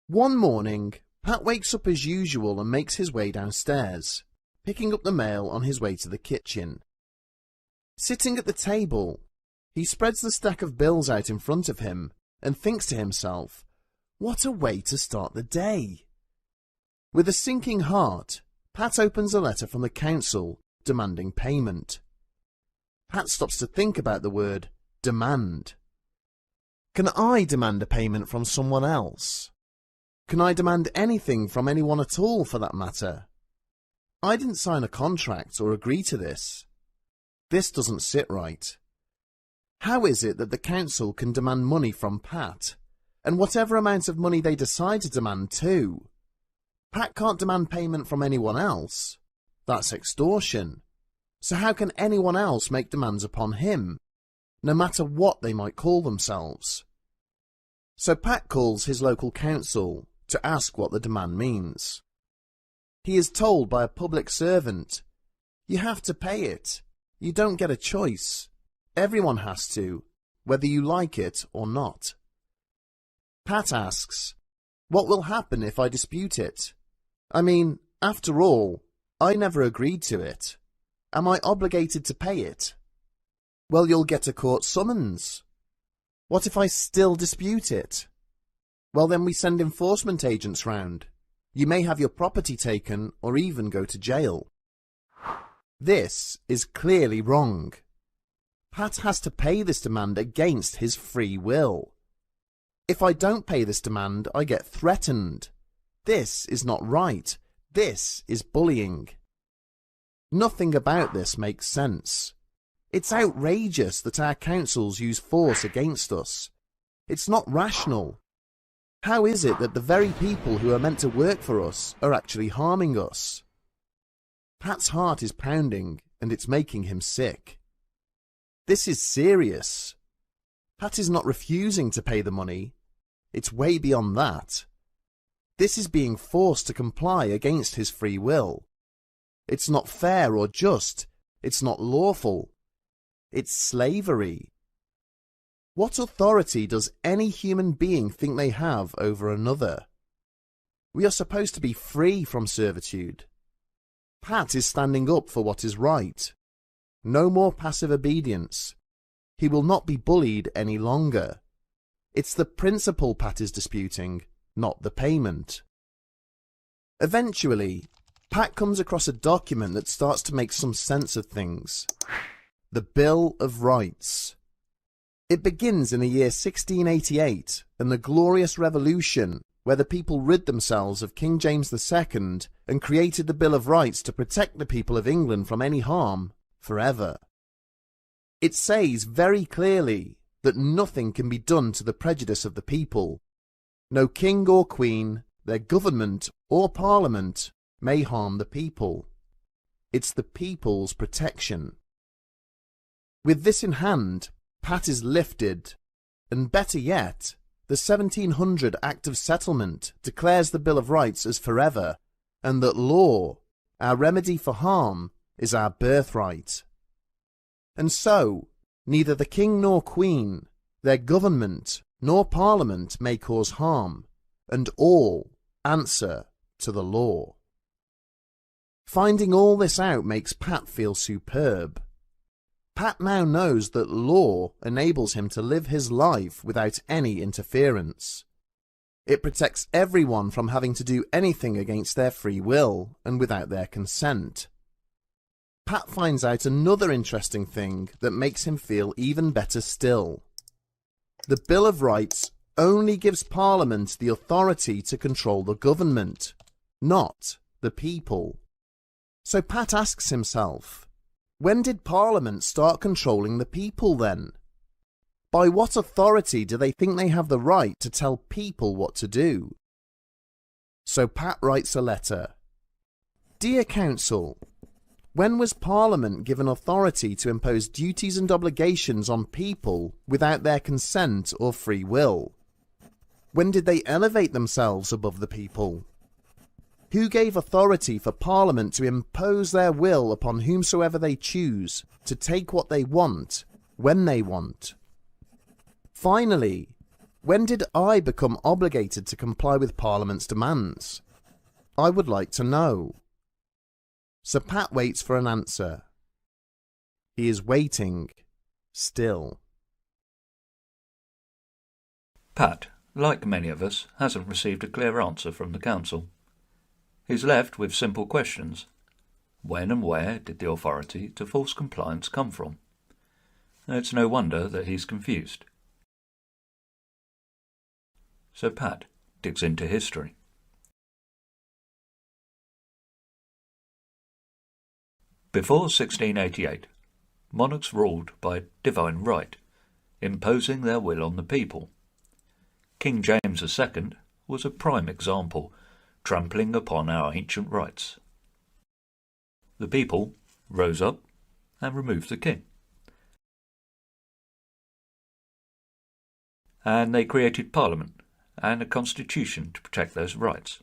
One morning, Pat wakes up as usual and makes his way downstairs, picking up the mail on his way to the kitchen. Sitting at the table, he spreads the stack of bills out in front of him and thinks to himself, what a way to start the day. With a sinking heart, Pat opens a letter from the council demanding payment. Pat stops to think about the word demand. Can I demand a payment from someone else? Can I demand anything from anyone at all, for that matter? I didn't sign a contract or agree to this. This doesn't sit right. How is it that the council can demand money from Pat, and whatever amount of money they decide to demand too? Pat can't demand payment from anyone else. That's extortion. So how can anyone else make demands upon him, no matter what they might call themselves? So Pat calls his local council to ask what the demand means. He is told by a public servant, you have to pay it. You don't get a choice. Everyone has to, whether you like it or not. Pat asks, what will happen if I dispute it? I mean, after all, I never agreed to it. Am I obligated to pay it? Well, you'll get a court summons. What if I still dispute it? Well, then we send enforcement agents round. You may have your property taken or even go to jail. This is clearly wrong. Pat has to pay this demand against his free will. If I don't pay this demand, I get threatened. This is not right. This is bullying. Nothing about this makes sense. It's outrageous that our councils use force against us. It's not rational. How is it that the very people who are meant to work for us are actually harming us? Pat's heart is pounding and it's making him sick. This is serious. Pat is not refusing to pay the money. It's way beyond that. This is being forced to comply against his free will. It's not fair or just. It's not lawful. It's slavery. What authority does any human being think they have over another? We are supposed to be free from servitude. Pat is standing up for what is right. No more passive obedience. He will not be bullied any longer. It's the principle Pat is disputing, not the payment. Eventually, Pat comes across a document that starts to make some sense of things. The Bill of Rights. It begins in the year 1688 and the Glorious Revolution, where the people rid themselves of King James II and created the Bill of Rights to protect the people of England from any harm forever. It says very clearly that nothing can be done to the prejudice of the people. No king or queen, their government or parliament may harm the people. It's the people's protection. With this in hand, Pat is lifted, and better yet, the 1700 Act of Settlement declares the Bill of Rights as forever, and that law, our remedy for harm, is our birthright. And so, neither the king nor queen, their government nor parliament may cause harm, and all answer to the law. Finding all this out makes Pat feel superb. Pat now knows that law enables him to live his life without any interference. It protects everyone from having to do anything against their free will and without their consent. Pat finds out another interesting thing that makes him feel even better still. The Bill of Rights only gives Parliament the authority to control the government, not the people. So Pat asks himself, when did Parliament start controlling the people then? By what authority do they think they have the right to tell people what to do? So Pat writes a letter. Dear Council, when was Parliament given authority to impose duties and obligations on people without their consent or free will? When did they elevate themselves above the people? Who gave authority for Parliament to impose their will upon whomsoever they choose, to take what they want, when they want? Finally, When did I become obligated to comply with Parliament's demands? I would like to know. Sir Pat waits for an answer. He is waiting, still. Pat, like many of us, hasn't received a clear answer from the council. He's left with simple questions. When and where did the authority to force compliance come from? It's no wonder that he's confused. So Pat digs into history. Before 1688, monarchs ruled by divine right, imposing their will on the people. King James II was a prime example, trampling upon our ancient rights. The people rose up and removed the king. And they created Parliament and a constitution to protect those rights.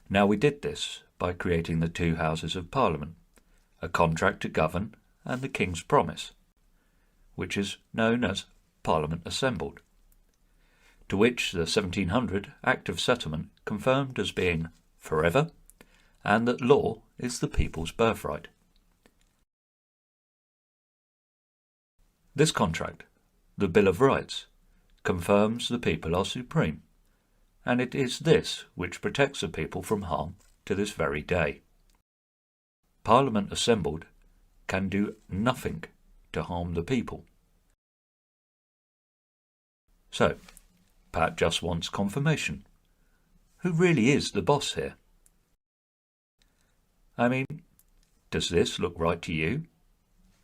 Now we did this by creating the two Houses of Parliament, a contract to govern and the King's Promise, which is known as Parliament Assembled, to which the 1700 Act of Settlement confirmed as being forever, and that law is the people's birthright. This contract, the Bill of Rights, confirms the people are supreme, and it is this which protects the people from harm to this very day. Parliament assembled can do nothing to harm the people. So, Pat just wants confirmation. Who really is the boss here? I mean, does this look right to you?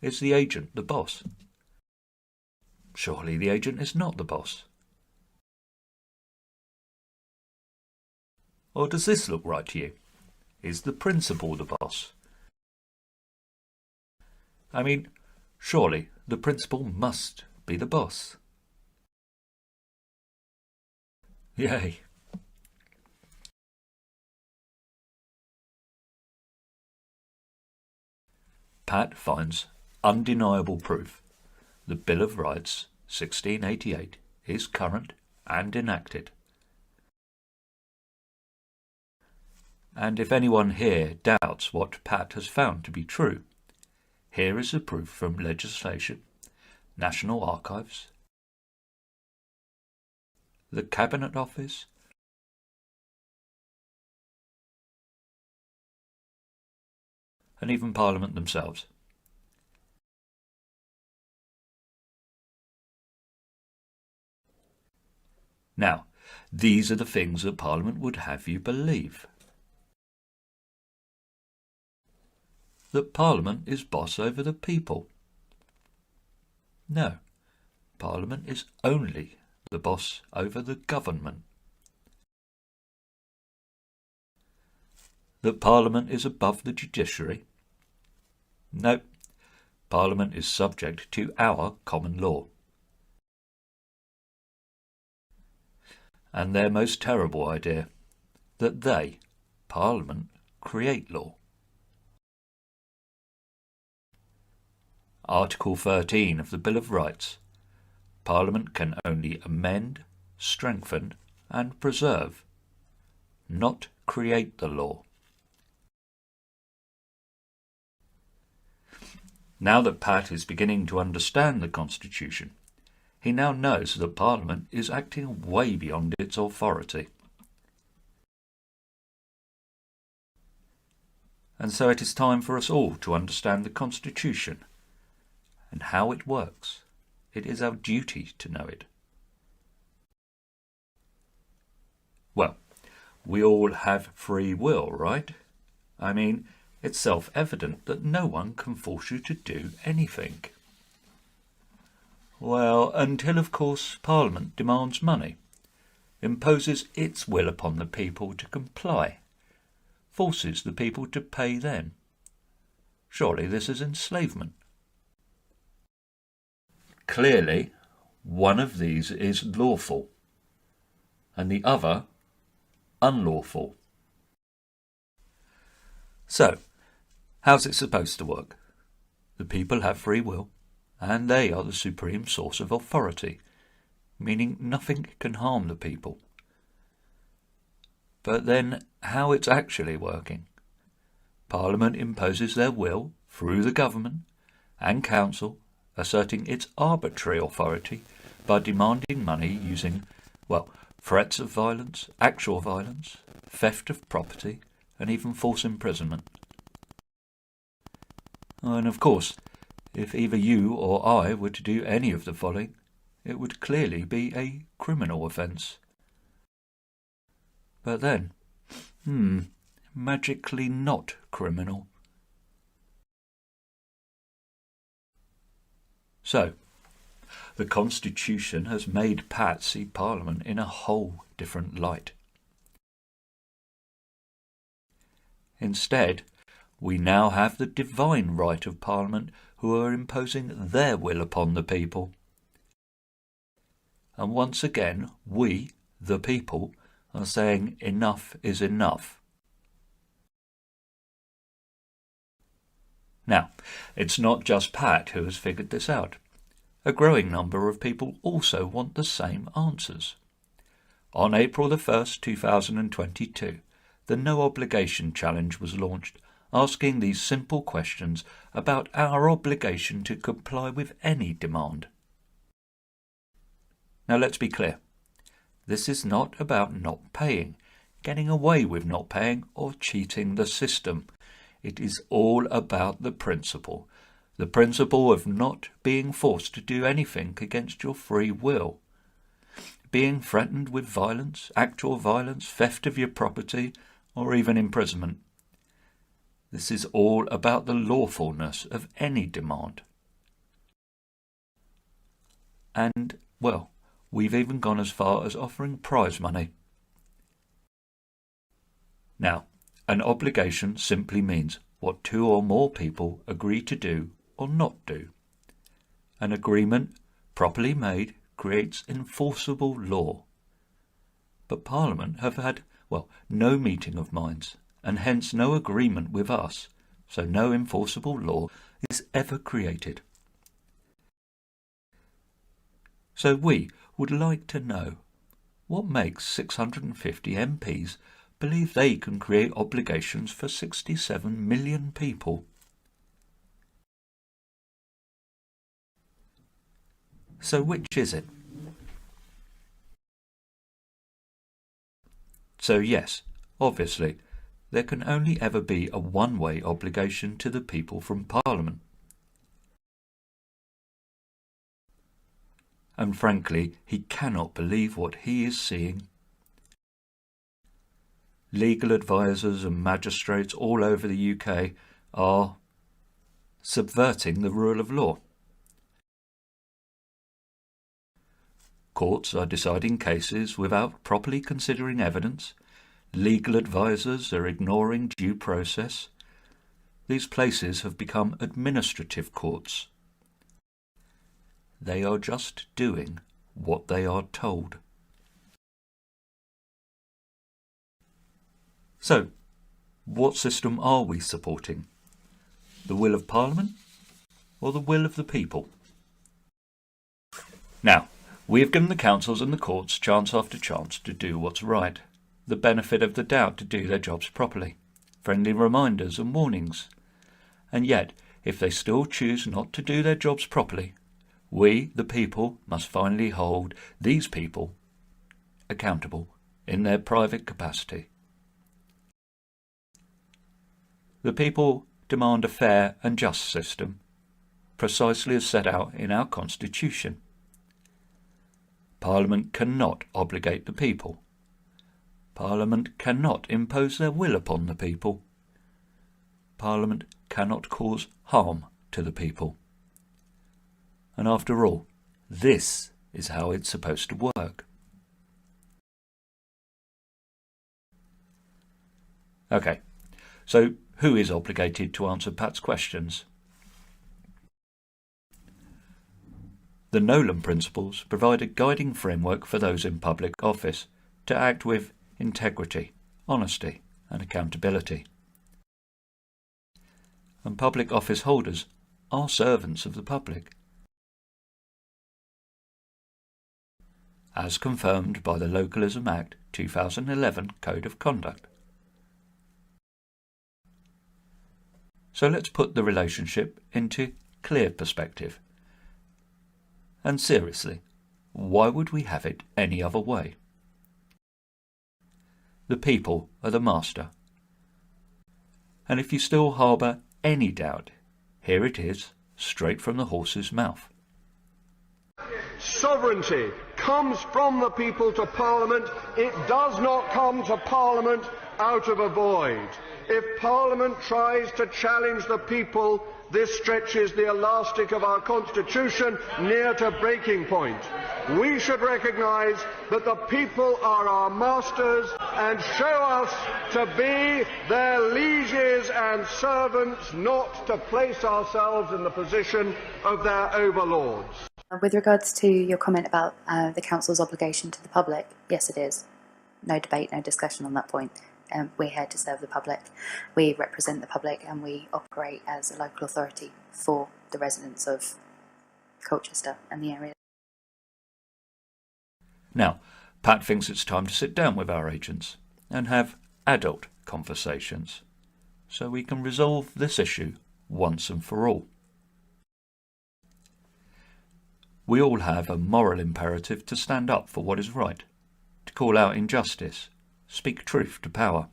Is the agent the boss? Surely the agent is not the boss. Or does this look right to you? Is the principal the boss? I mean, surely the principal must be the boss. Yay! Pat finds undeniable proof the Bill of Rights 1688 is current and enacted. And if anyone here doubts what Pat has found to be true, here is the proof from legislation, National Archives, the Cabinet Office, and even Parliament themselves. Now, these are the things that Parliament would have you believe. That Parliament is boss over the people. No, Parliament is only the boss over the government. That Parliament is above the judiciary. No, Parliament is subject to our common law. And their most terrible idea, that they, Parliament, create law. Article 13 of the Bill of Rights. Parliament can only amend, strengthen and preserve, not create the law. Now that Pat is beginning to understand the Constitution, he now knows that Parliament is acting way beyond its authority. And so it is time for us all to understand the Constitution and how it works. It is our duty to know it. Well, we all have free will, right? I mean, it's self-evident that no one can force you to do anything. Well, until of course Parliament demands money, imposes its will upon the people to comply, forces the people to pay them. Surely this is enslavement. Clearly, one of these is lawful, and the other unlawful. So, how's it supposed to work? The people have free will, and they are the supreme source of authority. meaning nothing can harm the people. But then how it's actually working? Parliament imposes their will through the government and council, asserting its arbitrary authority by demanding money using, well, threats of violence, actual violence, theft of property, and even false imprisonment. And of course, if either you or I were to do any of the following, it would clearly be a criminal offence. But then, magically not criminal. So, the Constitution has made Pat see Parliament in a whole different light. Instead, we now have the divine right of Parliament who are imposing their will upon the people. And once again, we, the people, are saying enough is enough. Now, it's not just Pat who has figured this out. A growing number of people also want the same answers. On April the 1st, 2022, the No Obligation Challenge was launched, asking these simple questions about our obligation to comply with any demand. Now let's be clear. This is not about not paying, getting away with not paying, or cheating the system. It is all about the principle of not being forced to do anything against your free will. Being threatened with violence, actual violence, theft of your property, or even imprisonment. This is all about the lawfulness of any demand. And, well, we've even gone as far as offering prize money. Now, an obligation simply means what two or more people agree to do or not do. An agreement, properly made, creates enforceable law. But Parliament have had, no meeting of minds, and hence no agreement with us, so no enforceable law is ever created. So we would like to know, what makes 650 MPs believe they can create obligations for 67 million people? So which is it? So yes, obviously, there can only ever be a one-way obligation to the people from Parliament. And frankly, he cannot believe what he is seeing. Legal advisers and magistrates all over the UK are subverting the rule of law. Courts are deciding cases without properly considering evidence. Legal advisers are ignoring due process. These places have become administrative courts. They are just doing what they are told. So, what system are we supporting? The will of Parliament or the will of the people? Now, we have given the councils and the courts chance after chance to do what's right, the benefit of the doubt to do their jobs properly, friendly reminders and warnings. And yet, if they still choose not to do their jobs properly, we, the people, must finally hold these people accountable in their private capacity. The people demand a fair and just system, precisely as set out in our Constitution. Parliament cannot obligate the people. Parliament cannot impose their will upon the people. Parliament cannot cause harm to the people. And after all, this is how it's supposed to work. Okay, so who is obligated to answer Pat's questions? The Nolan Principles provide a guiding framework for those in public office to act with integrity, honesty, and accountability. And public office holders are servants of the public. as confirmed by the Localism Act 2011 Code of Conduct. So let's put the relationship into clear perspective. And seriously, why would we have it any other way? The people are the master. And if you still harbour any doubt, here it is, straight from the horse's mouth. Sovereignty comes from the people to Parliament. It does not come to Parliament out of a void. If Parliament tries to challenge the people, this stretches the elastic of our Constitution near to breaking point. We should recognise that the people are our masters and show us to be their lieges and servants, not to place ourselves in the position of their overlords. With regards to your comment about the Council's obligation to the public, yes it is. No debate, no discussion on that point. We're here to serve the public. We represent the public and we operate as a local authority for the residents of Colchester and the area. Now, Pat thinks it's time to sit down with our agents and have adult conversations so we can resolve this issue once and for all. We all have a moral imperative to stand up for what is right, to call out injustice, speak truth to power.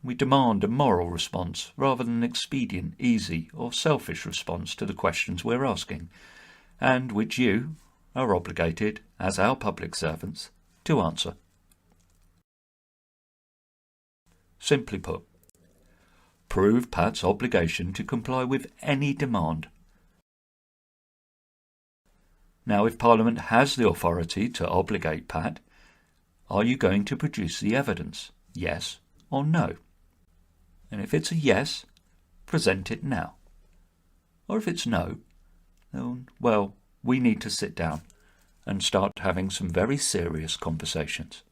We demand a moral response rather than an expedient, easy or selfish response to the questions we're asking, and which you are obligated, as our public servants, to answer. Simply put, prove Pat's obligation to comply with any demand. Now, if Parliament has the authority to obligate Pat, are you going to produce the evidence, yes or no? And if it's a yes, present it now. Or if it's no, then, well, we need to sit down and start having some very serious conversations.